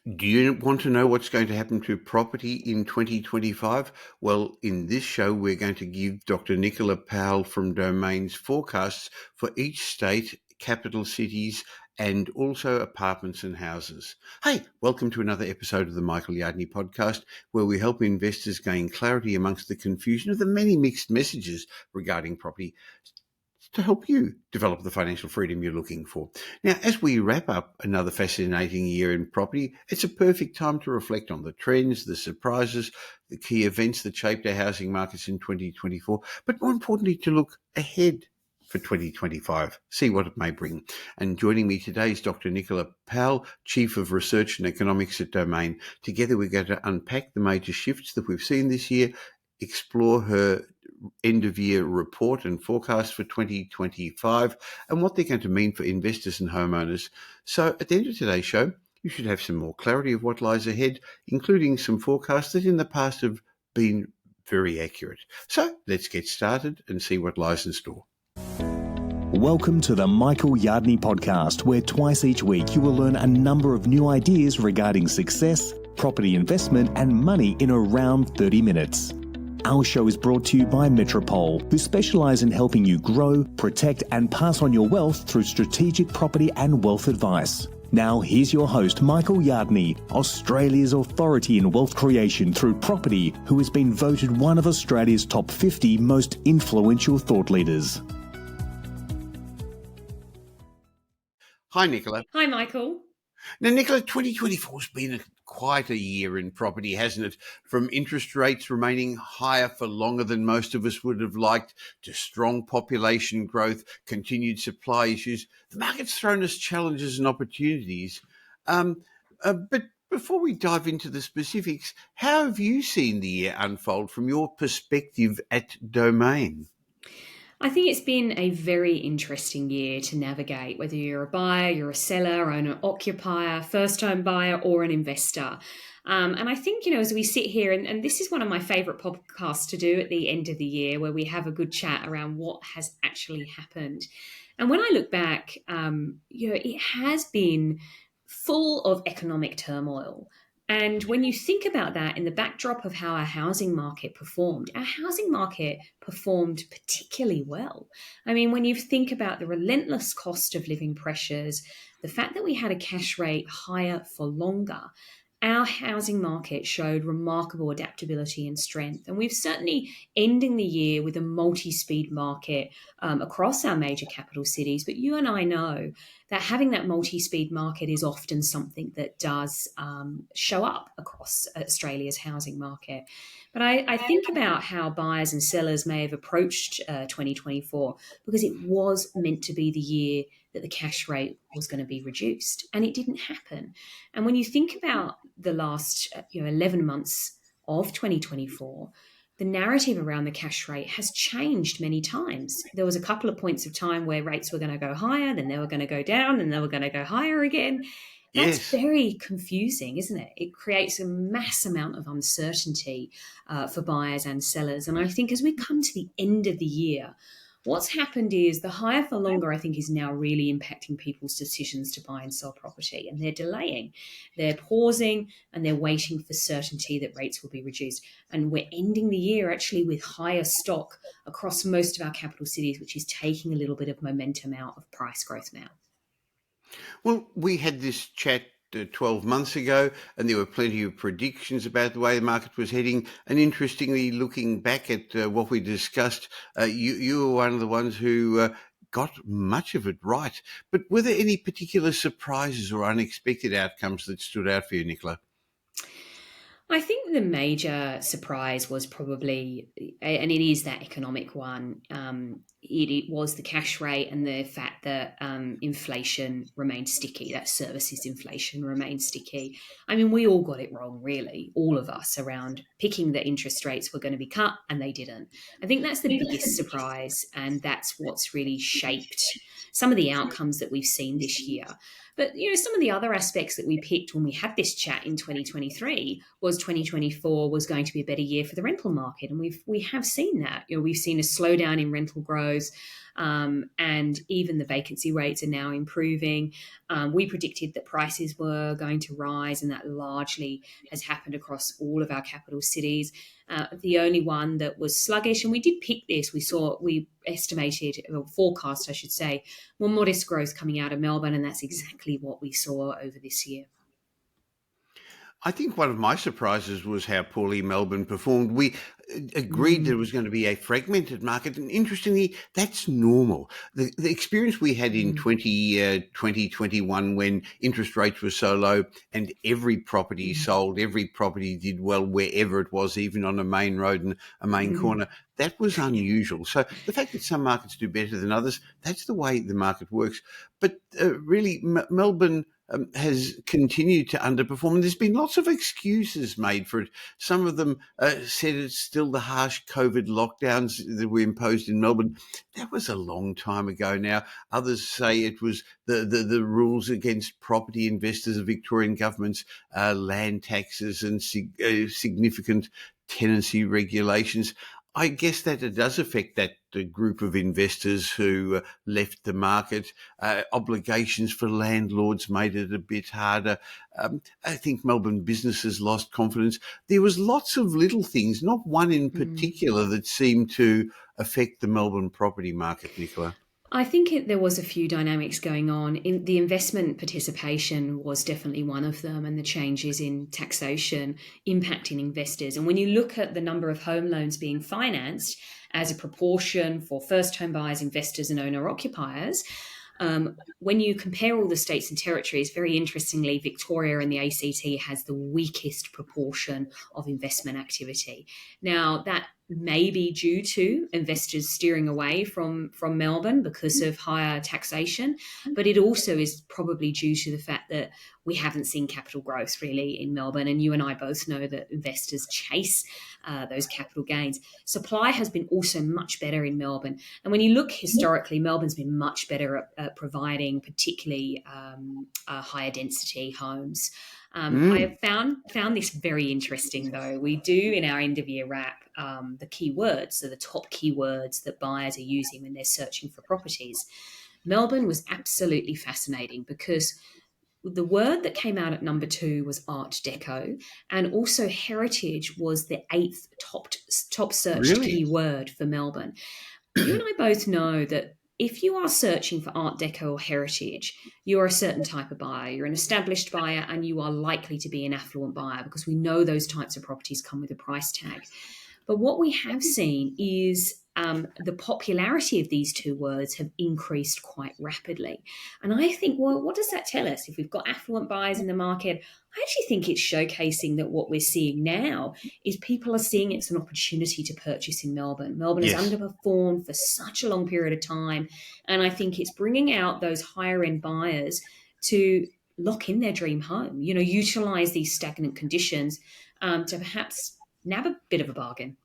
Do you want to know what's going to happen to property in 2025? Well, in this show, we're going to give Dr. Nicola Powell from Domain's forecasts for each state, capital cities, and also apartments and houses. Hey, welcome to another episode of the Michael Yardney podcast, where we help investors gain clarity amongst the confusion of the many mixed messages regarding property, to help you develop the financial freedom you're looking for. Now, as we wrap up another fascinating year in property, it's a perfect time to reflect on the trends, the surprises, the key events that shaped our housing markets in 2024, but more importantly, to look ahead for 2025, see what it may bring. And joining me today is Dr. Nicola Powell, Chief of Research and Economics at Domain. Together, we're going to unpack the major shifts that we've seen this year, explore her end-of-year report and forecast for 2025 and what they're going to mean for investors and homeowners. So at the end of today's show, you should have some more clarity of what lies ahead, including some forecasts that in the past have been very accurate. So let's get started and see what lies in store. Welcome to the Michael Yardney podcast, where twice each week you will learn a number of new ideas regarding success, property investment and money in around 30 minutes. Our show is brought to you by Metropole, who specialise in helping you grow, protect and pass on your wealth through strategic property and wealth advice. Now here's your host, Michael Yardney, Australia's authority in wealth creation through property, who has been voted one of Australia's top 50 most influential thought leaders. Hi, Nicola. Hi, Michael. Now, Nicola, 2024 has been quite a year in property, hasn't it? From interest rates remaining higher for longer than most of us would have liked, to strong population growth, continued supply issues. The market's thrown us challenges and opportunities. But before we dive into the specifics, how have you seen the year unfold from your perspective at Domain? I think it's been a very interesting year to navigate, whether you're a buyer, you're a seller, owner, occupier, first-time buyer, or an investor. And I think, as we sit here, and this is one of my favourite podcasts to do at the end of the year, where we have a good chat around what has actually happened. And when I look back, it has been full of economic turmoil. And when you think about that in the backdrop of how our housing market performed particularly well. I mean, when you think about the relentless cost of living pressures, the fact that we had a cash rate higher for longer, our housing market showed remarkable adaptability and strength. And we've certainly ending the year with a multi-speed market across our major capital cities. But you and I know that having that multi-speed market is often something that does show up across Australia's housing market. But I think about how buyers and sellers may have approached 2024, because it was meant to be the year that the cash rate was going to be reduced, and it didn't happen. And when you think about the last 11 months of 2024, the narrative around the cash rate has changed many times. There was a couple of points of time where rates were going to go higher, then they were going to go down, and they were going to go higher again. That's very confusing, isn't it? It creates a mass amount of uncertainty for buyers and sellers. And I think as we come to the end of the year, what's happened is the higher for longer, I think, is now really impacting people's decisions to buy and sell property. And they're delaying, they're pausing, and they're waiting for certainty that rates will be reduced. And we're ending the year actually with higher stock across most of our capital cities, which is taking a little bit of momentum out of price growth now. Well, we had this chat 12 months ago, and there were plenty of predictions about the way the market was heading. And interestingly, looking back at what we discussed, you were one of the ones who got much of it right. But were there any particular surprises or unexpected outcomes that stood out for you, Nicola? I think the major surprise was probably, and it is that economic one, it was the cash rate and the fact that inflation remained sticky, that services inflation remained sticky. I mean, we all got it wrong, really, all of us, around picking that interest rates were going to be cut, and they didn't. I think that's the biggest surprise, and that's what's really shaped some of the outcomes that we've seen this year. But, some of the other aspects that we picked when we had this chat in 2023 was 2024 was going to be a better year for the rental market. And we have seen that. We've seen a slowdown in rental growth. and even the vacancy rates are now improving. We predicted that prices were going to rise, and that largely has happened across all of our capital cities. The only one that was sluggish, and we did pick this, we estimated, or forecast, I should say, more modest growth coming out of Melbourne, and that's exactly what we saw over this year. I think one of my surprises was how poorly Melbourne performed. We agreed there was going to be a fragmented market, and interestingly, that's normal. The experience we had in 2021 when interest rates were so low and every property sold, every property did well wherever it was, even on a main road and a main corner, that was unusual. So the fact that some markets do better than others, that's the way the market works. But really, Melbourne has continued to underperform. And there's been lots of excuses made for it. Some of them said it's still the harsh COVID lockdowns that were imposed in Melbourne. That was a long time ago now. Others say it was the rules against property investors, the Victorian government's land taxes and significant tenancy regulations. I guess that it does affect that group of investors who left the market. Obligations for landlords made it a bit harder. I think Melbourne businesses lost confidence. There was lots of little things, not one in particular, that seemed to affect the Melbourne property market, Nicola. I think there was a few dynamics going on. The investment participation was definitely one of them, and the changes in taxation impacting investors. And when you look at the number of home loans being financed as a proportion for first home buyers, investors and owner-occupiers, when you compare all the states and territories, very interestingly, Victoria and the ACT has the weakest proportion of investment activity. Now, that may be due to investors steering away from Melbourne because of higher taxation, but it also is probably due to the fact that we haven't seen capital growth really in Melbourne, and you and I both know that investors chase those capital gains. Supply has been also much better in Melbourne, and when you look historically, Melbourne's been much better at providing particularly higher density homes. I have found this very interesting, though. We do in our end of year wrap the keywords, so the top keywords that buyers are using when they're searching for properties. Melbourne was absolutely fascinating because the word that came out at number 2 was Art Deco, and also heritage was the 8th top searched keyword for Melbourne. You and I both know that if you are searching for Art Deco or heritage, you're a certain type of buyer. You're an established buyer, and you are likely to be an affluent buyer because we know those types of properties come with a price tag. But what we have seen is the popularity of these two words have increased quite rapidly. And I think, well, what does that tell us? If we've got affluent buyers in the market, I actually think it's showcasing that what we're seeing now is people are seeing it's an opportunity to purchase in Melbourne. Melbourne has underperformed for such a long period of time. And I think it's bringing out those higher end buyers to lock in their dream home, utilize these stagnant conditions to perhaps nab a bit of a bargain.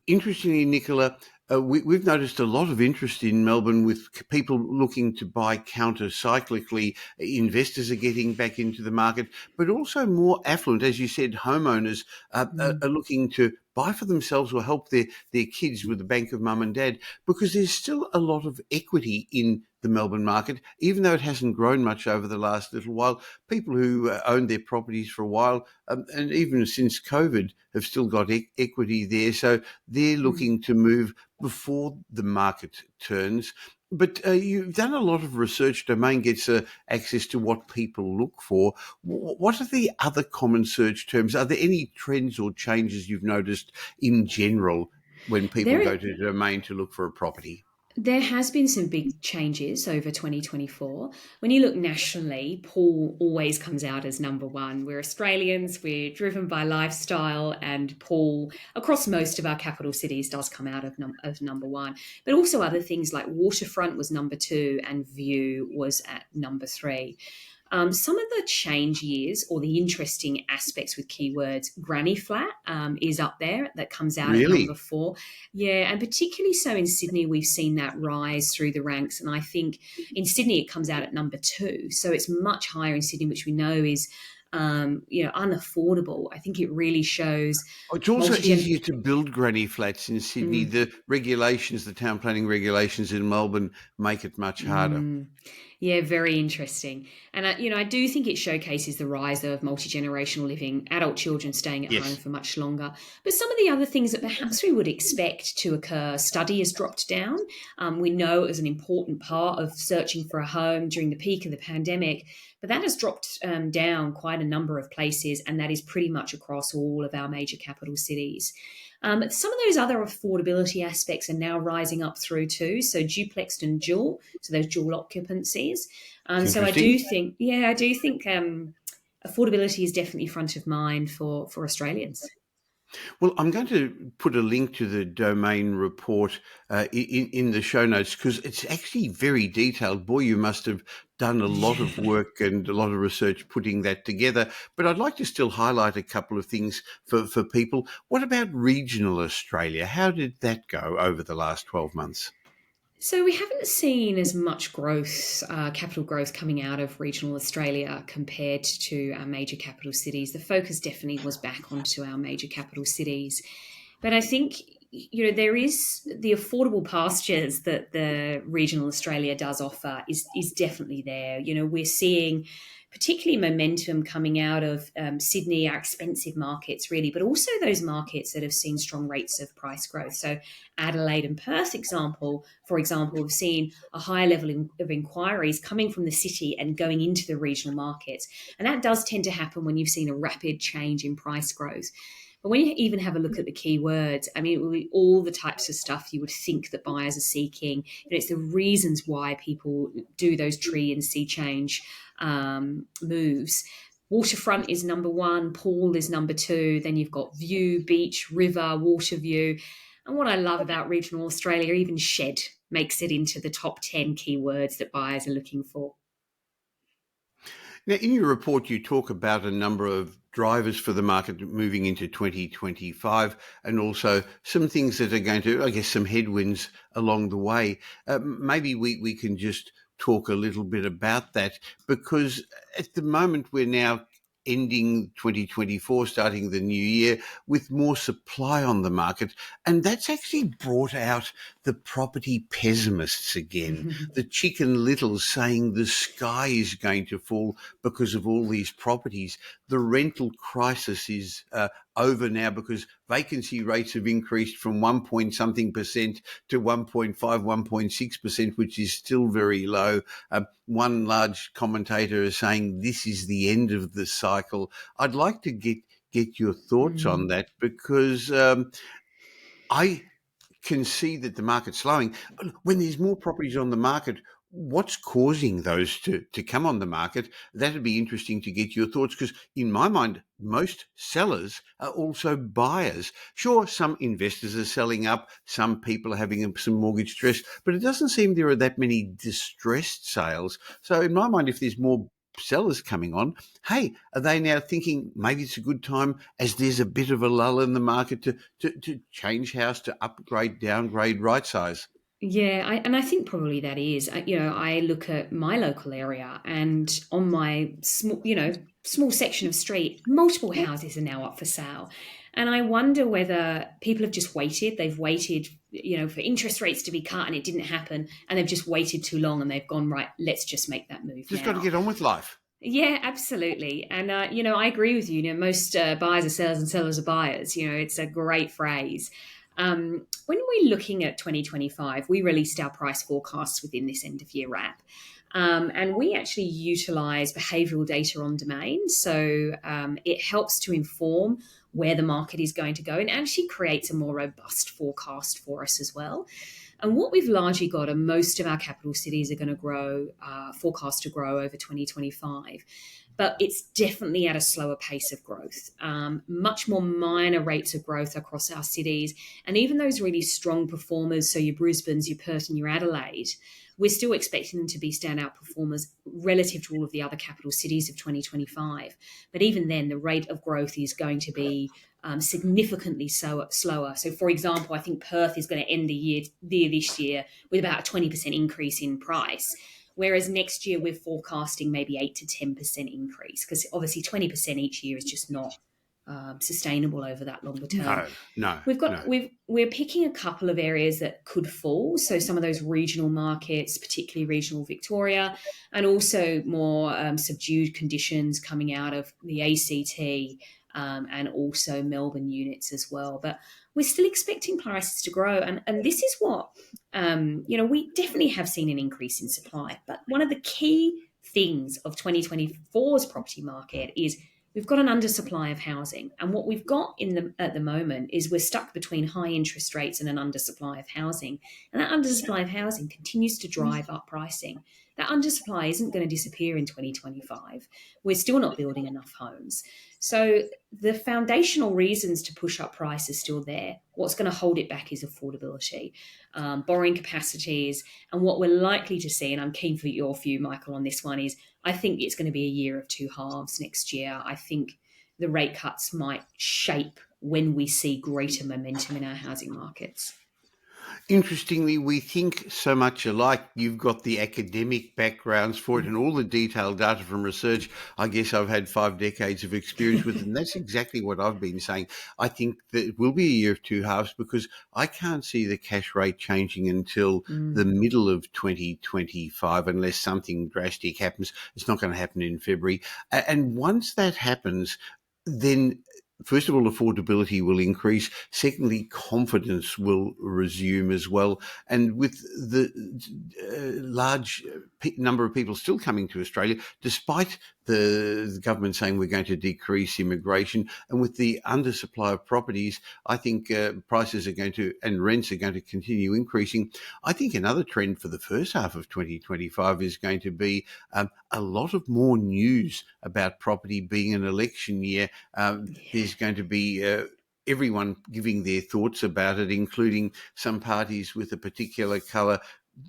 Interestingly, Nicola, we've noticed a lot of interest in Melbourne with people looking to buy counter-cyclically. Investors are getting back into the market, but also more affluent, as you said, homeowners are looking to buy for themselves or help their kids with the bank of mum and dad, because there's still a lot of equity in the Melbourne market, even though it hasn't grown much over the last little while. People who owned their properties for a while, and even since COVID, have still got equity there. So they're looking to move before the market turns. But you've done a lot of research. Domain gets access to what people look for. What are the other common search terms? Are there any trends or changes you've noticed in general when people go to Domain to look for a property? There has been some big changes over 2024. When you look nationally, Paul always comes out as number 1. We're Australians, we're driven by lifestyle, and Paul, across most of our capital cities, does come out of number 1. But also other things like waterfront was number 2 and view was at number 3. Some of the change years or the interesting aspects with keywords, granny flat is up there. That comes out at number 4. Yeah, and particularly so in Sydney, we've seen that rise through the ranks. And I think in Sydney, it comes out at number 2. So it's much higher in Sydney, which we know is unaffordable. I think it really shows It's also multi-gen. easier to build granny flats in Sydney. Mm. The regulations, the town planning regulations in Melbourne make it much harder. Yeah, very interesting. And I do think it showcases the rise of multi-generational living, adult children staying at home Yes. for much longer. But some of the other things that perhaps we would expect to occur, study has dropped down. We know it was an important part of searching for a home during the peak of the pandemic, but that has dropped down quite a number of places, and that is pretty much across all of our major capital cities. Some of those other affordability aspects are now rising up through too. So duplexed and dual, so those dual occupancies. So Interesting. I do think affordability is definitely front of mind for Australians. Well, I'm going to put a link to the domain report in the show notes because it's actually very detailed. Boy, you must have done a lot of Yeah. work and a lot of research putting that together. But I'd like to still highlight a couple of things for people. What about regional Australia? How did that go over the last 12 months? So we haven't seen as much growth, capital growth coming out of regional Australia compared to our major capital cities. The focus definitely was back onto our major capital cities. But I think, there is the affordable pastures that the regional Australia does offer is definitely there. We're seeing particularly momentum coming out of Sydney, our expensive markets, really, but also those markets that have seen strong rates of price growth. So Adelaide and Perth, for example, have seen a higher level of inquiries coming from the city and going into the regional markets. And that does tend to happen when you've seen a rapid change in price growth. But when you even have a look at the keywords, I mean, it will be all the types of stuff you would think that buyers are seeking. It's the reasons why people do those tree and sea change moves. Waterfront is number one, pool is number two, then you've got view, beach, river, water view. And what I love about regional Australia, even shed makes it into the top 10 keywords that buyers are looking for. Now, in your report, you talk about a number of drivers for the market moving into 2025 and also some things that are going to, I guess, some headwinds along the way. Maybe we can just talk a little bit about that because at the moment we're now ending 2024, starting the new year with more supply on the market. And that's actually brought out the property pessimists again, the chicken littles saying the sky is going to fall because of all these properties. The rental crisis is over now because vacancy rates have increased from 1 point something percent to 1.5, 1.6%, which is still very low. One large commentator is saying this is the end of the cycle. I'd like to get your thoughts on that because I can see that the market's slowing. When there's more properties on the market, what's causing those to come on the market? That'd be interesting to get your thoughts because in my mind, most sellers are also buyers. Sure, some investors are selling up, some people are having some mortgage stress, but it doesn't seem there are that many distressed sales. So in my mind, if there's more sellers coming on, hey, are they now thinking maybe it's a good time as there's a bit of a lull in the market to change house, to upgrade, downgrade, right size? Yeah, I think probably that is. I look at my local area, and on my small section of street, multiple houses are now up for sale, and I wonder whether people have just waited. They've waited, for interest rates to be cut, and it didn't happen, and they've just waited too long, and they've gone right. Let's just make that move Just got to now. get on with life. Yeah, absolutely. And, I agree with you. Most buyers are sellers and sellers are buyers. It's a great phrase. When we're looking at 2025, we released our price forecasts within this end of year wrap. And we actually utilize behavioral data on domain. So it helps to inform where the market is going to go and actually creates a more robust forecast for us as well. And what we've largely got are most of our capital cities are going to grow, forecast to grow over 2025. But it's definitely at a slower pace of growth, much more minor rates of growth across our cities. And even those really strong performers, so your Brisbanes, your Perth and your Adelaide, we're still expecting them to be standout performers relative to all of the other capital cities of 2025. But even then, the rate of growth is going to be significantly slower. So, for example, I think Perth is going to end the year this year with about a 20% increase in price, whereas next year we're forecasting maybe 8 to 10% increase, because obviously 20% each year is just not sustainable over that longer term. No. We're picking a couple of areas that could fall. So some of those regional markets, particularly regional Victoria, and also more subdued conditions coming out of the ACT and also Melbourne units as well. But we're still expecting prices to grow. And this is what, we definitely have seen an increase in supply. But one of the key things of 2024's property market is we've got an undersupply of housing. And what we've got at the moment is we're stuck between high interest rates and an undersupply of housing. And that undersupply of housing continues to drive up pricing. That undersupply isn't going to disappear in 2025. We're still not building enough homes. So the foundational reasons to push up price is still there. What's going to hold it back is affordability, borrowing capacities. And what we're likely to see, and I'm keen for your view, Michael, on this one, is I think it's going to be a year of two halves next year. I think the rate cuts might shape when we see greater momentum in our housing markets. Interestingly, we think so much alike. You've got the academic backgrounds for it and all the detailed data from research. I guess I've had 5 decades of experience with it, and that's exactly what I've been saying. I think that it will be a year of two halves because I can't see the cash rate changing until the middle of 2025 unless something drastic happens. It's not going to happen in February. And once that happens, then first of all, affordability will increase. Secondly, confidence will resume as well. And with the large number of people still coming to Australia, despite the government saying we're going to decrease immigration, and with the undersupply of properties, I think prices are going to, and rents are going to continue increasing. I think another trend for the first half of 2025 is going to be a lot of more news about property being an election year. There's going to be everyone giving their thoughts about it, including some parties with a particular colour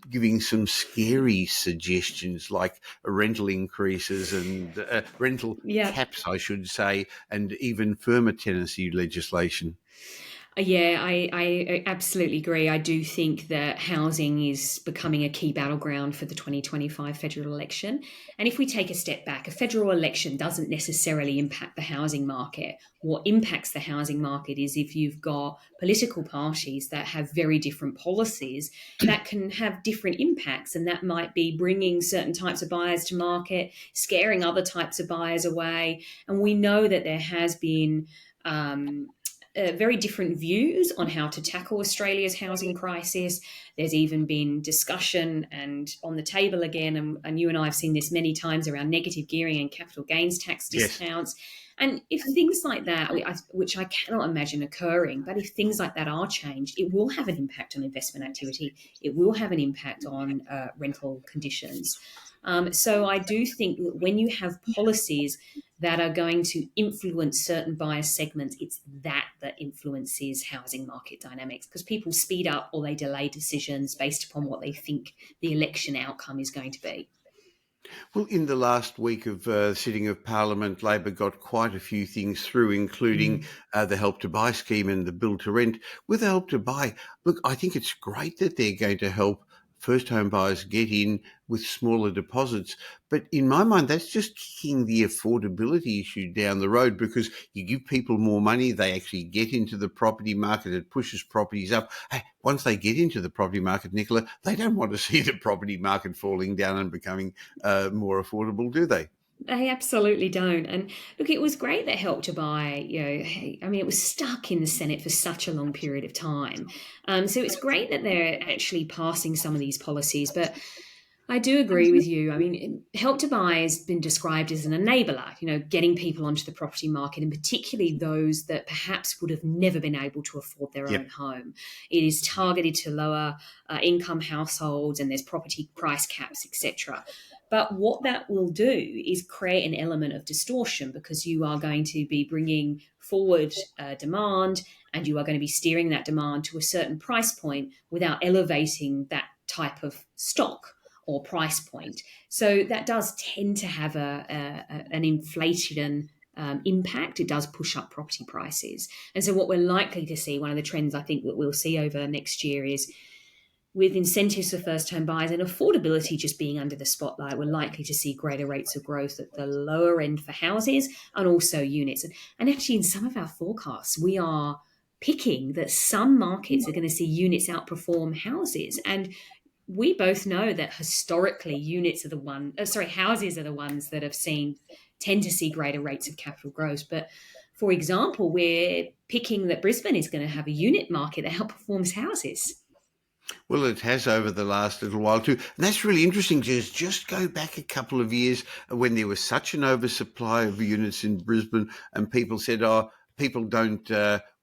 giving some scary suggestions like rental increases and rental caps, I should say, and even firmer tenancy legislation. Yeah, I absolutely agree. I do think that housing is becoming a key battleground for the 2025 federal election. And if we take a step back, a federal election doesn't necessarily impact the housing market. What impacts the housing market is if you've got political parties that have very different policies that can have different impacts, and that might be bringing certain types of buyers to market, scaring other types of buyers away. And we know that there has been very different views on how to tackle Australia's housing crisis. There's even been discussion and on the table again, and you and I have seen this many times, around negative gearing and capital gains tax discounts. Yes. And if things like that, which I cannot imagine occurring, but if things like that are changed, it will have an impact on investment activity. It will have an impact on rental conditions. So I do think that when you have policies that are going to influence certain buyer segments, it's that influences housing market dynamics, because people speed up or they delay decisions based upon what they think the election outcome is going to be. Well, in the last week of sitting of Parliament, Labor got quite a few things through, including the Help to Buy scheme and the Build to Rent. With the Help to Buy, look, I think it's great that they're going to help first home buyers get in with smaller deposits. But in my mind, that's just kicking the affordability issue down the road, because you give people more money, they actually get into the property market, it pushes properties up. Hey, once they get into the property market, Nicola, they don't want to see the property market falling down and becoming more affordable, do they? They absolutely don't. And look, it was great that Help to Buy, it was stuck in the Senate for such a long period of time. So it's great that they're actually passing some of these policies. But I do agree with you. I mean, Help to Buy has been described as an enabler, getting people onto the property market, and particularly those that perhaps would have never been able to afford their own home. It is targeted to lower income households, and there's property price caps, etc. But what that will do is create an element of distortion, because you are going to be bringing forward demand, and you are going to be steering that demand to a certain price point without elevating that type of stock or price point. So that does tend to have an inflation impact. It does push up property prices. And so what we're likely to see, one of the trends I think that we'll see over next year, is with incentives for first-home buyers and affordability just being under the spotlight, we're likely to see greater rates of growth at the lower end for houses and also units. And actually, in some of our forecasts, we are picking that some markets are going to see units outperform houses. And we both know that historically, houses are the ones that tend to see greater rates of capital growth. But for example, we're picking that Brisbane is going to have a unit market that outperforms houses. Well, it has over the last little while too. And that's really interesting. Just go back a couple of years when there was such an oversupply of units in Brisbane and people said, oh, people don't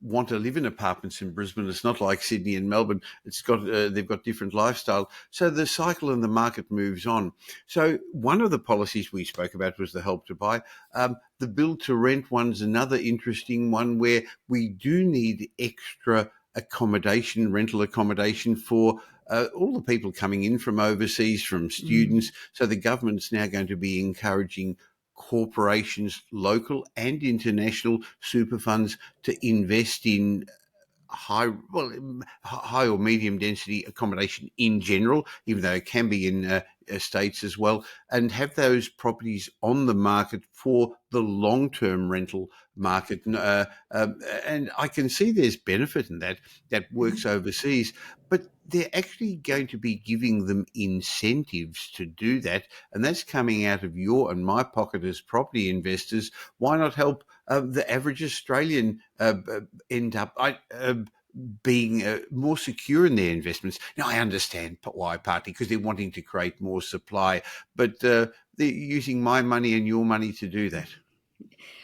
want to live in apartments in Brisbane. It's not like Sydney and Melbourne. They've got different lifestyle. So the cycle and the market moves on. So one of the policies we spoke about was the Help to Buy. The build to rent one's another interesting one where we do need extra rental accommodation for all the people coming in from overseas, from students. So the government's now going to be encouraging corporations, local and international super funds, to invest in high or medium density accommodation in general, even though it can be in estates as well, and have those properties on the market for the long-term rental market. And I can see there's benefit in that works overseas, but they're actually going to be giving them incentives to do that, and that's coming out of your and my pocket as property investors. Why not help the average Australian end up being more secure in their investments? Now, I understand why, partly because they're wanting to create more supply, but they're using my money and your money to do that.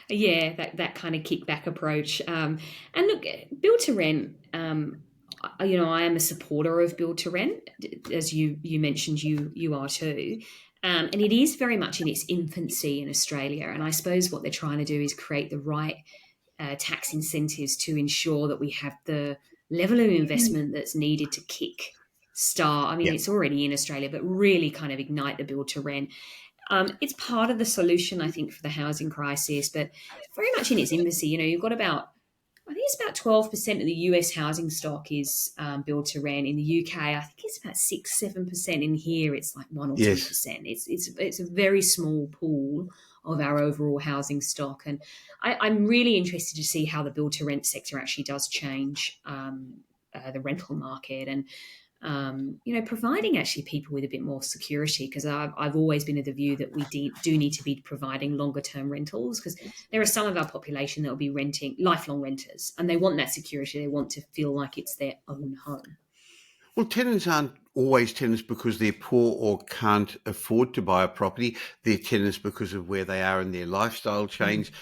Yeah, that kind of kickback approach. And look, build to rent. I am a supporter of build to rent, as you mentioned, you are too. And it is very much in its infancy in Australia. And I suppose what they're trying to do is create the right tax incentives to ensure that we have the level of investment that's needed to kick start. I mean, It's already in Australia, but really kind of ignite the build to rent. It's part of the solution, I think, for the housing crisis, but very much in its infancy. You've got I think it's about 12% of the US housing stock is built to rent. In the UK, I think it's about 6-7%. In here, it's like 1 or 2%. It's a very small pool of our overall housing stock. And I'm really interested to see how the build to rent sector actually does change the rental market and providing actually people with a bit more security, because I've always been of the view that we do need to be providing longer term rentals, because there are some of our population that will be renting, lifelong renters, and they want that security. They want to feel like it's their own home. Well, tenants aren't always tenants because they're poor or can't afford to buy a property. They're tenants because of where they are in their life change.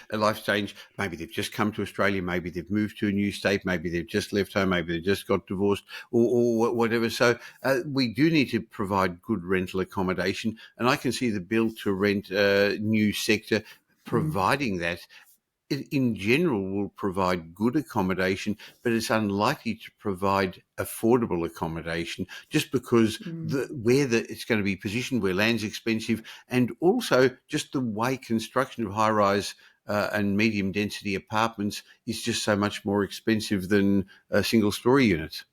Maybe they've just come to Australia. Maybe they've moved to a new state. Maybe they've just left home. Maybe they just got divorced or whatever. So we do need to provide good rental accommodation. And I can see the build to rent new sector providing that. It in general will provide good accommodation, but it's unlikely to provide affordable accommodation just because it's going to be positioned, where land's expensive, and also just the way construction of high-rise and medium density apartments is just so much more expensive than single-story units.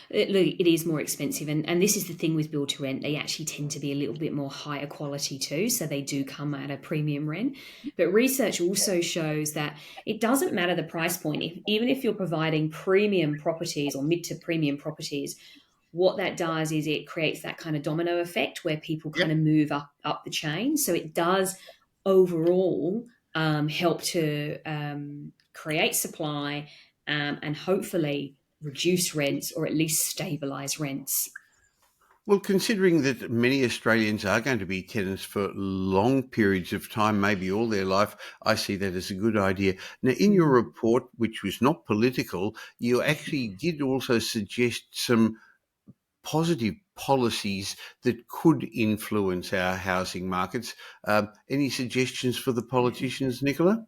It is more expensive, and this is the thing with build to rent. They actually tend to be a little bit more higher quality too, so they do come at a premium rent. But research also shows that it doesn't matter the price point. Even if you're providing premium properties or mid to premium properties, what that does is it creates that kind of domino effect where people kind of move up the chain. So it does overall help to create supply and hopefully reduce rents or at least stabilise rents. Well, considering that many Australians are going to be tenants for long periods of time, maybe all their life, I see that as a good idea. Now, in your report, which was not political, you actually did also suggest some positive policies that could influence our housing markets. Any suggestions for the politicians, Nicola?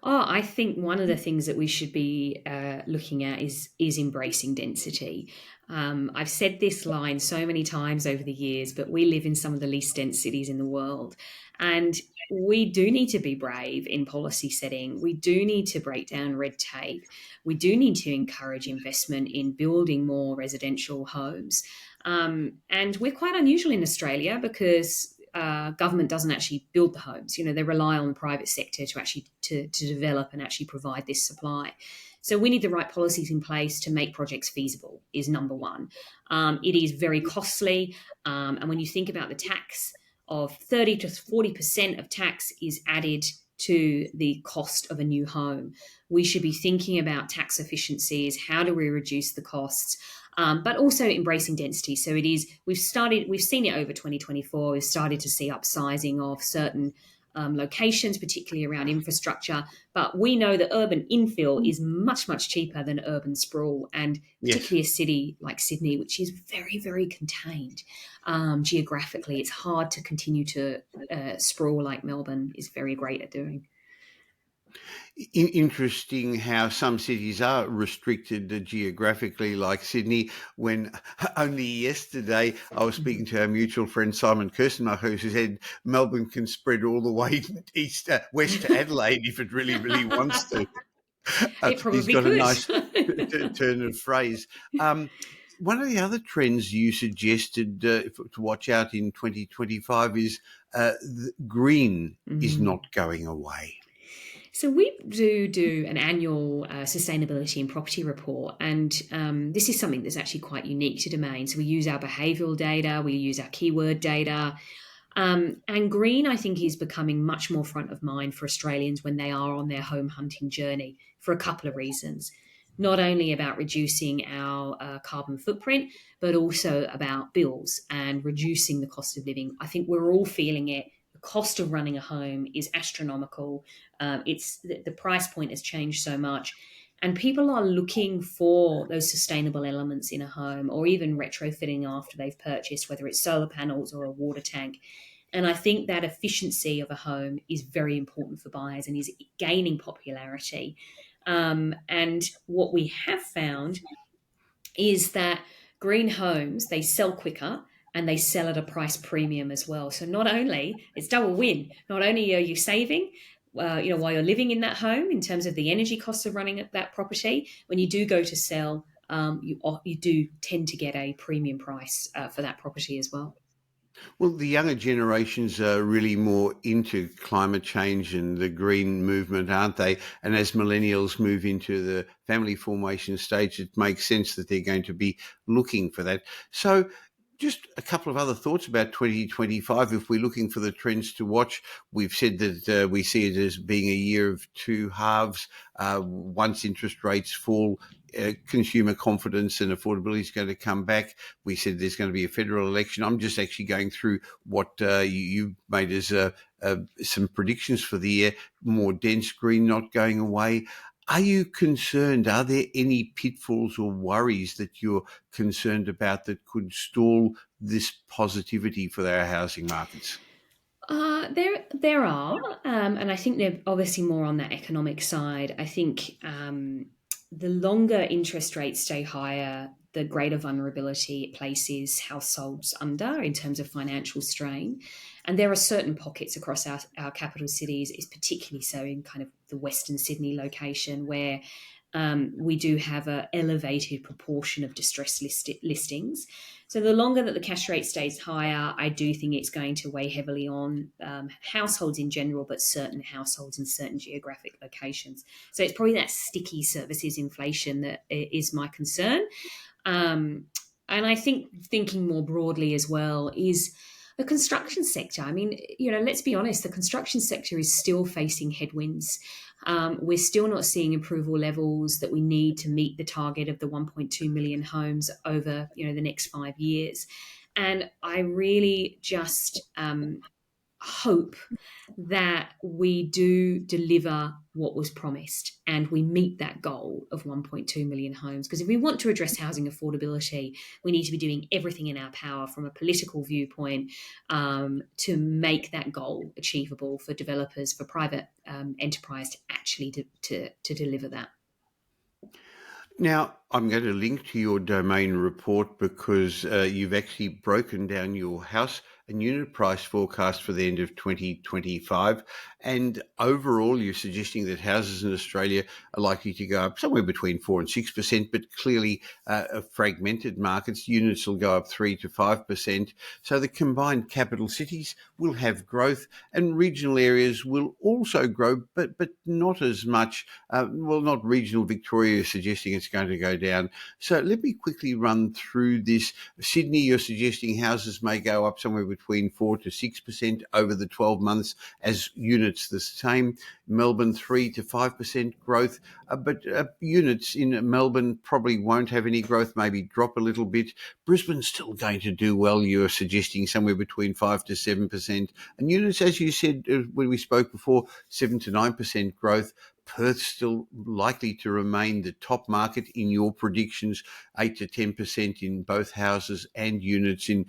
Oh, I think one of the things that we should be looking at is embracing density. I've said this line so many times over the years, but we live in some of the least dense cities in the world. And we do need to be brave in policy setting. We do need to break down red tape. We do need to encourage investment in building more residential homes. And we're quite unusual in Australia because government doesn't actually build the homes. They rely on the private sector to actually to develop and actually provide this supply. So we need the right policies in place to make projects feasible is number one. It is very costly. And when you think about the tax of 30 to 40% of tax is added to the cost of a new home. We should be thinking about tax efficiencies. How do we reduce the costs? But also embracing density. So we've seen it over 2024. We've started to see upsizing of certain locations, particularly around infrastructure. But we know that urban infill is much, much cheaper than urban sprawl, and particularly a city like Sydney, which is very, very contained geographically. It's hard to continue to sprawl like Melbourne is very great at doing. Interesting how some cities are restricted geographically, like Sydney. When only yesterday I was speaking to our mutual friend Simon Kirstenmacher, who said Melbourne can spread all the way west to Adelaide if it really, really wants to. It probably He's got could. a nice turn of phrase. One of the other trends you suggested to watch out in 2025 is green is not going away. So we do an annual sustainability and property report, and this is something that's actually quite unique to Domain. So we use our behavioural data, we use our keyword data, and green, I think, is becoming much more front of mind for Australians when they are on their home hunting journey for a couple of reasons. Not only about reducing our carbon footprint, but also about bills and reducing the cost of living. I think we're all feeling it. The cost of running a home is astronomical. The price point has changed so much, and people are looking for those sustainable elements in a home, or even retrofitting after they've purchased, whether it's solar panels or a water tank. And I think that efficiency of a home is very important for buyers and is gaining popularity. And what we have found is that green homes, they sell quicker, and they sell at a price premium as well. So not only, it's double win, not only are you saving, while you're living in that home in terms of the energy costs of running that property, when you do go to sell, you do tend to get a premium price for that property as well. Well, the younger generations are really more into climate change and the green movement, aren't they? And as millennials move into the family formation stage, it makes sense that they're going to be looking for that. So just a couple of other thoughts about 2025. If we're looking for the trends to watch, we've said that we see it as being a year of two halves. Once interest rates fall, consumer confidence and affordability is going to come back. We said there's going to be a federal election. I'm just actually going through what you made as some predictions for the year. More dense green not going away. Are you concerned? Are there any pitfalls or worries that you're concerned about that could stall this positivity for our housing markets? There are, and I think they're obviously more on that economic side. I think the longer interest rates stay higher, the greater vulnerability it places households under in terms of financial strain. And there are certain pockets across our capital cities, is particularly so in kind of the Western Sydney location, where we do have an elevated proportion of distressed listings. So the longer that the cash rate stays higher, I do think it's going to weigh heavily on households in general, but certain households in certain geographic locations. So it's probably that sticky services inflation that is my concern. And I think thinking more broadly as well is the construction sector. I mean, let's be honest, the construction sector is still facing headwinds. We're still not seeing approval levels that we need to meet the target of the 1.2 million homes over, the next 5 years. And I really just hope that we do deliver what was promised and we meet that goal of 1.2 million homes. Because if we want to address housing affordability, we need to be doing everything in our power from a political viewpoint to make that goal achievable for developers, for private enterprise to actually to deliver that. Now, I'm going to link to your Domain report because you've actually broken down your house and unit price forecast for the end of 2025. And overall, you're suggesting that houses in Australia are likely to go up somewhere between 4 and 6%, but clearly fragmented markets, units will go up 3 to 5%. So the combined capital cities will have growth, and regional areas will also grow, but not as much. Not regional Victoria suggesting it's going to go down. So let me quickly run through this. Sydney, you're suggesting houses may go up somewhere between 4 to 6% over the 12 months, as units the same. Melbourne, 3 to 5% growth, but units in Melbourne probably won't have any growth, maybe drop a little bit. Brisbane's still going to do well. You're suggesting somewhere between 5 to 7%. And units, as you said when we spoke before, 7 to 9% growth. Perth's still likely to remain the top market in your predictions, 8 to 10% in both houses and units in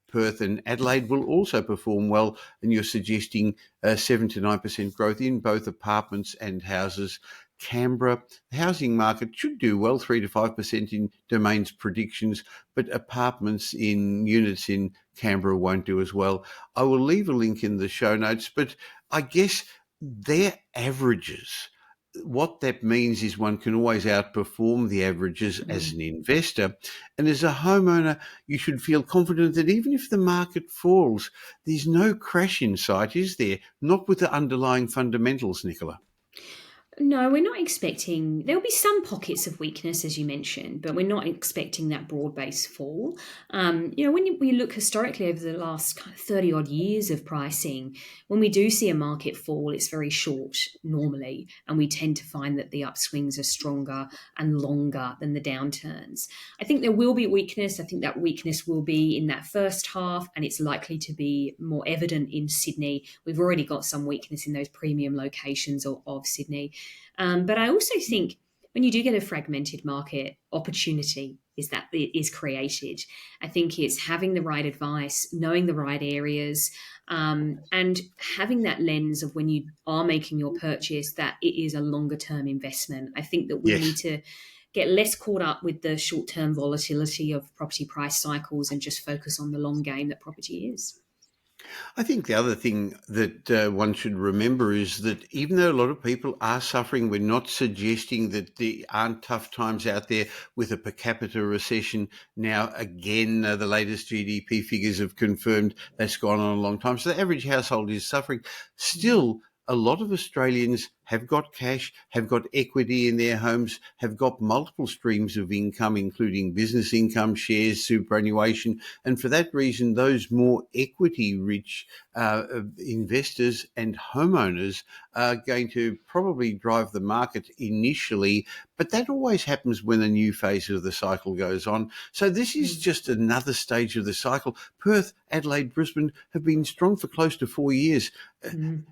Perth, and Adelaide will also perform well, and you're suggesting 7 to 9% growth in both apartments and houses. Canberra, the housing market should do well, 3 to 5% in Domain's predictions, but apartments in units in Canberra won't do as well. I will leave a link in the show notes, but I guess their averages, what that means is one can always outperform the averages as an investor. And as a homeowner, you should feel confident that even if the market falls, there's no crash in sight, is there? Not with the underlying fundamentals, Nicola. No, we're not expecting. There'll be some pockets of weakness, as you mentioned, but we're not expecting that broad-based fall. When we look historically over the last 30 odd years of pricing, when we do see a market fall, it's very short normally, and we tend to find that the upswings are stronger and longer than the downturns. I think there will be weakness. I think that weakness will be in that first half, and it's likely to be more evident in Sydney. We've already got some weakness in those premium locations of Sydney. But I also think when you do get a fragmented market, opportunity is created. I think it's having the right advice, knowing the right areas, and having that lens of when you are making your purchase that it is a longer term investment. I think that we need to get less caught up with the short term volatility of property price cycles and just focus on the long game that property is. I think the other thing that one should remember is that even though a lot of people are suffering, we're not suggesting that there aren't tough times out there with a per capita recession. Now, again, the latest GDP figures have confirmed that's gone on a long time. So the average household is suffering. Still, a lot of Australians have got cash, have got equity in their homes, have got multiple streams of income, including business income, shares, superannuation. And for that reason, those more equity-rich investors and homeowners are going to probably drive the market initially. But that always happens when a new phase of the cycle goes on. So this is just another stage of the cycle. Perth, Adelaide, Brisbane have been strong for close to 4 years.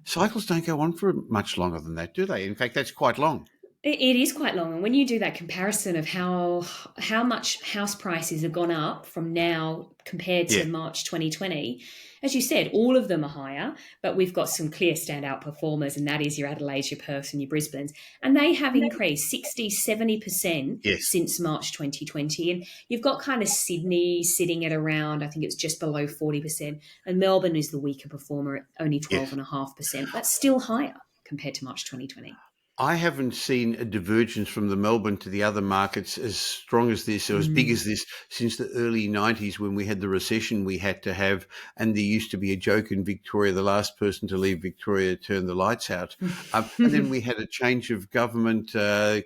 Cycles don't go on for much longer than that, do they? In fact, that's quite long. It is quite long. And when you do that comparison of how much house prices have gone up from now compared to March 2020, as you said, all of them are higher, but we've got some clear standout performers, and that is your Adelaide's, your Perths and your Brisbane's. And they have increased 60, 70% since March 2020. And you've got kind of Sydney sitting at around, I think it's just below 40%. And Melbourne is the weaker performer at only 12.5%. That's still higher compared to March 2020. I haven't seen a divergence from the Melbourne to the other markets as strong as this or as big as this since the early 90s, when we had the recession we had to have. And there used to be a joke in Victoria, the last person to leave Victoria turned the lights out. And then we had a change of government,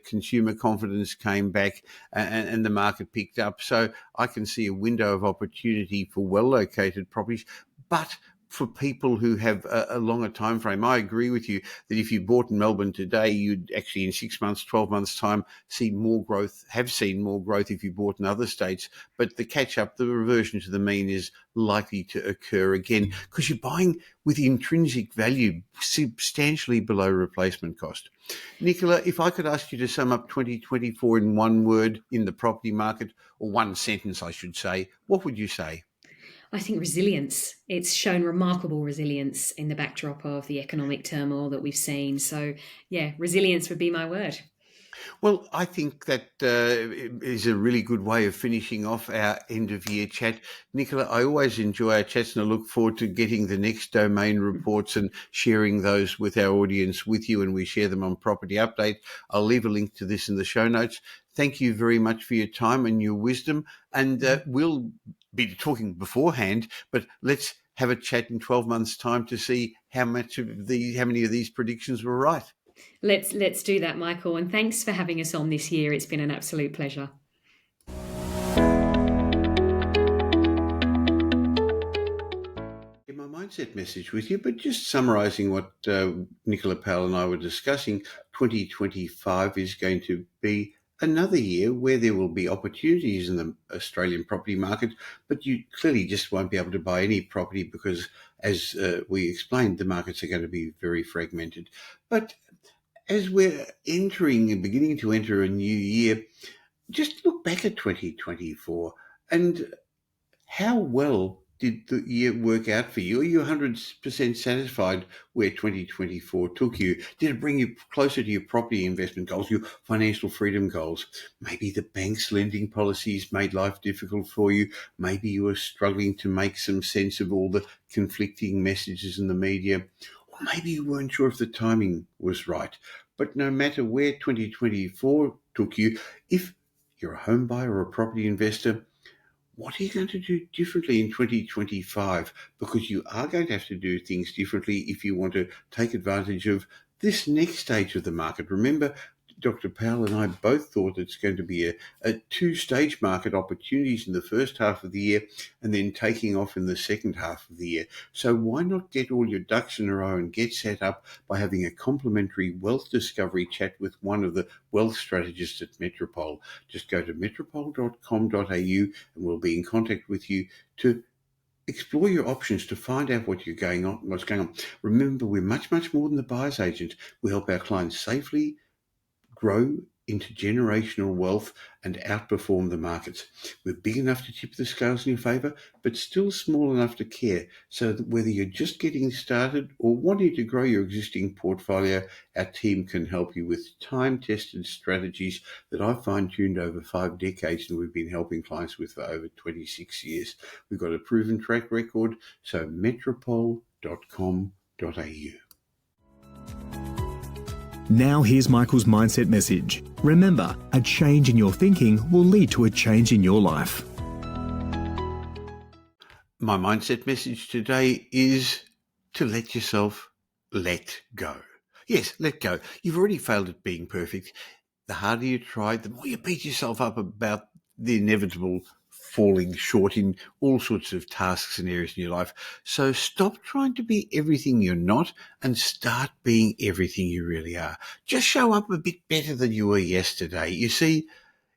consumer confidence came back, and the market picked up. So I can see a window of opportunity for well-located properties. But for people who have a longer time frame, I agree with you that if you bought in Melbourne today, you'd actually in 6 months, 12 months time see more growth, have seen more growth if you bought in other states. But the catch up, the reversion to the mean is likely to occur again because you're buying with intrinsic value substantially below replacement cost. Nicola, if I could ask you to sum up 2024 in one word in the property market, or one sentence, I should say, what would you say? I think resilience. It's shown remarkable resilience in the backdrop of the economic turmoil that we've seen. So, yeah, resilience would be my word. Well, I think that is a really good way of finishing off our end of year chat. Nicola, I always enjoy our chats and I look forward to getting the next domain reports and sharing those with our audience with you, and we share them on Property Update. I'll leave a link to this in the show notes. Thank you very much for your time and your wisdom. And we'll be talking beforehand, but let's have a chat in 12 months' time to see how many of these predictions were right. Let's do that, Michael. And thanks for having us on this year. It's been an absolute pleasure. My mindset message with you, but just summarising what Nicola Powell and I were discussing, 2025 is going to be another year where there will be opportunities in the Australian property market, but you clearly just won't be able to buy any property because, as we explained, the markets are going to be very fragmented. But as we're beginning to enter a new year, just look back at 2024 and how well did the year work out for you? Are you 100% satisfied where 2024 took you? Did it bring you closer to your property investment goals, your financial freedom goals? Maybe the bank's lending policies made life difficult for you. Maybe you were struggling to make some sense of all the conflicting messages in the media. Or maybe you weren't sure if the timing was right. But no matter where 2024 took you, if you're a home buyer or a property investor, what are you going to do differently in 2025? Because you are going to have to do things differently if you want to take advantage of this next stage of the market. Remember, Dr. Powell and I both thought it's going to be a two-stage market, opportunities in the first half of the year and then taking off in the second half of the year. So why not get all your ducks in a row and get set up by having a complimentary wealth discovery chat with one of the wealth strategists at Metropole? Just go to metropole.com.au and we'll be in contact with you to explore your options to find out what's going on. Remember, we're much, much more than the buyer's agent. We help our clients safely grow into generational wealth and outperform the markets. We're big enough to tip the scales in your favour, but still small enough to care, so that whether you're just getting started or wanting to grow your existing portfolio, our team can help you with time-tested strategies that I've fine-tuned over 5 decades and we've been helping clients with for over 26 years. We've got a proven track record, so metropole.com.au. Now here's Michael's mindset message. Remember, a change in your thinking will lead to a change in your life. My mindset message today is to let yourself let go. Yes, let go. You've already failed at being perfect. The harder you try, the more you beat yourself up about the inevitable falling short in all sorts of tasks and areas in your life. So stop trying to be everything you're not and start being everything you really are. Just show up a bit better than you were yesterday. You see,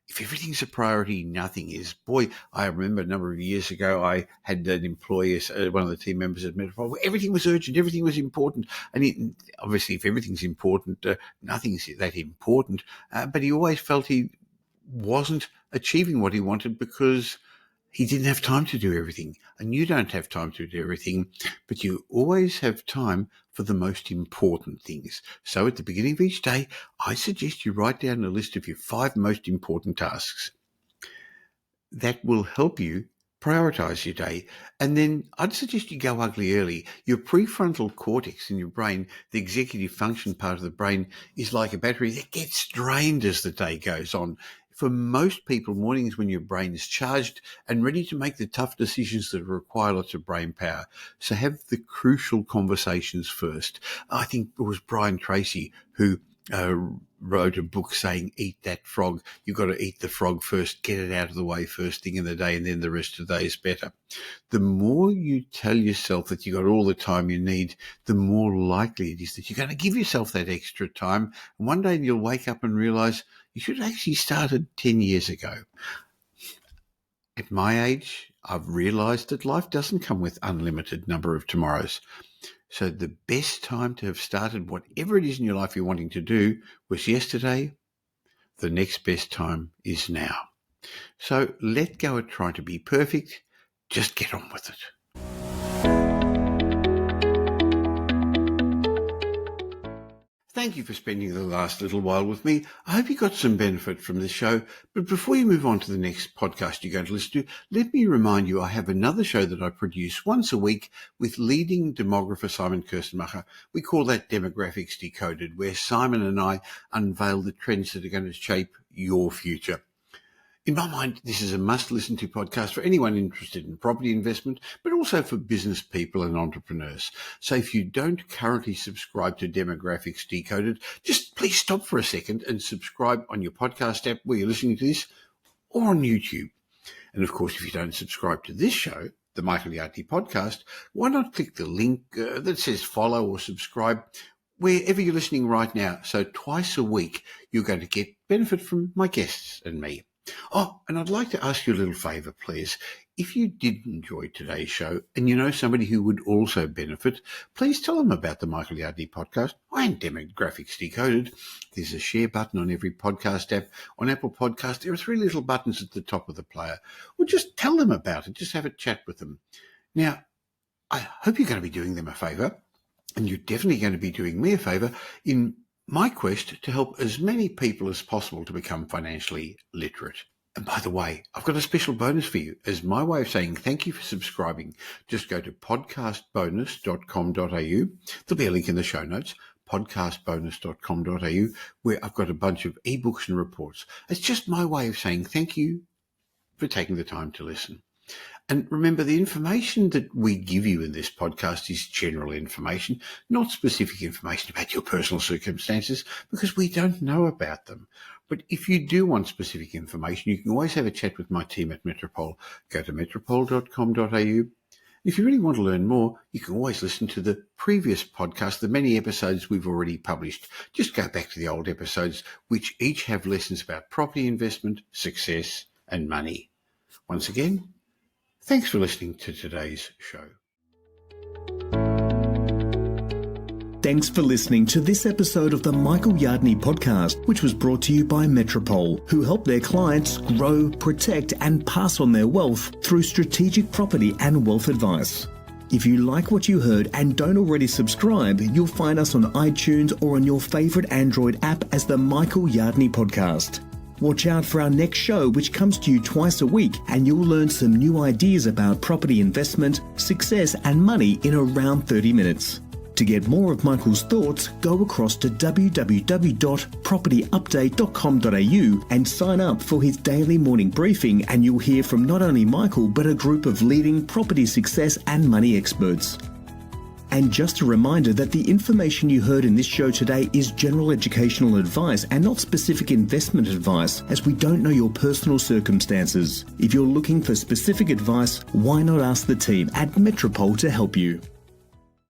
if everything's a priority, nothing is. Boy, I remember a number of years ago, I had an employee, one of the team members at Metropole, where everything was urgent, everything was important. And obviously, if everything's important, nothing's that important. But he always felt he wasn't achieving what he wanted because he didn't have time to do everything. And you don't have time to do everything, but you always have time for the most important things. So at the beginning of each day, I suggest you write down a list of your 5 most important tasks. That will help you prioritize your day. And then I'd suggest you go ugly early. Your prefrontal cortex in your brain, the executive function part of the brain, is like a battery that gets drained as the day goes on. For most people, mornings when your brain is charged and ready to make the tough decisions that require lots of brain power. So have the crucial conversations first. I think it was Brian Tracy who wrote a book saying, eat that frog. You've got to eat the frog first, get it out of the way first thing in the day, and then the rest of the day is better. The more you tell yourself that you've got all the time you need, the more likely it is that you're going to give yourself that extra time. And one day you'll wake up and realize you should have actually started 10 years ago. At my age, I've realized that life doesn't come with unlimited number of tomorrows. So the best time to have started whatever it is in your life you're wanting to do was yesterday. The next best time is now. So let go of trying to be perfect. Just get on with it. Thank you for spending the last little while with me. I hope you got some benefit from this show. But before you move on to the next podcast you're going to listen to, let me remind you I have another show that I produce once a week with leading demographer Simon Kirstenmacher. We call that Demographics Decoded, where Simon and I unveil the trends that are going to shape your future. In my mind, this is a must-listen to podcast for anyone interested in property investment, but also for business people and entrepreneurs. So if you don't currently subscribe to Demographics Decoded, just please stop for a second and subscribe on your podcast app where you're listening to this, or on YouTube. And of course, if you don't subscribe to this show, the Michael Yardney podcast, why not click the link that says follow or subscribe wherever you're listening right now. So twice a week, you're going to get benefit from my guests and me. Oh, and I'd like to ask you a little favour, please. If you did enjoy today's show and you know somebody who would also benefit, please tell them about the Michael Yardney podcast and Demographics Decoded. There's a share button on every podcast app. On Apple Podcasts, there are 3 little buttons at the top of the player. Or just tell them about it. Just have a chat with them. Now, I hope you're going to be doing them a favour, and you're definitely going to be doing me a favour in my quest to help as many people as possible to become financially literate. And by the way, I've got a special bonus for you. As my way of saying thank you for subscribing, just go to podcastbonus.com.au. There'll be a link in the show notes, podcastbonus.com.au, where I've got a bunch of ebooks and reports. It's just my way of saying thank you for taking the time to listen. And remember, the information that we give you in this podcast is general information, not specific information about your personal circumstances, because we don't know about them. But if you do want specific information, you can always have a chat with my team at Metropole. Go to metropole.com.au. If you really want to learn more, you can always listen to the previous podcast, the many episodes we've already published. Just go back to the old episodes, which each have lessons about property investment, success, and money. Once again, thanks for listening to today's show. Thanks for listening to this episode of the Michael Yardney podcast, which was brought to you by Metropole, who help their clients grow, protect, and pass on their wealth through strategic property and wealth advice. If you like what you heard and don't already subscribe, you'll find us on iTunes or on your favourite Android app as the Michael Yardney podcast. Watch out for our next show, which comes to you twice a week, and you'll learn some new ideas about property investment, success, and money in around 30 minutes. To get more of Michael's thoughts, go across to www.propertyupdate.com.au and sign up for his daily morning briefing, and you'll hear from not only Michael, but a group of leading property success and money experts. And just a reminder that the information you heard in this show today is general educational advice and not specific investment advice, as we don't know your personal circumstances. If you're looking for specific advice, why not ask the team at Metropole to help you?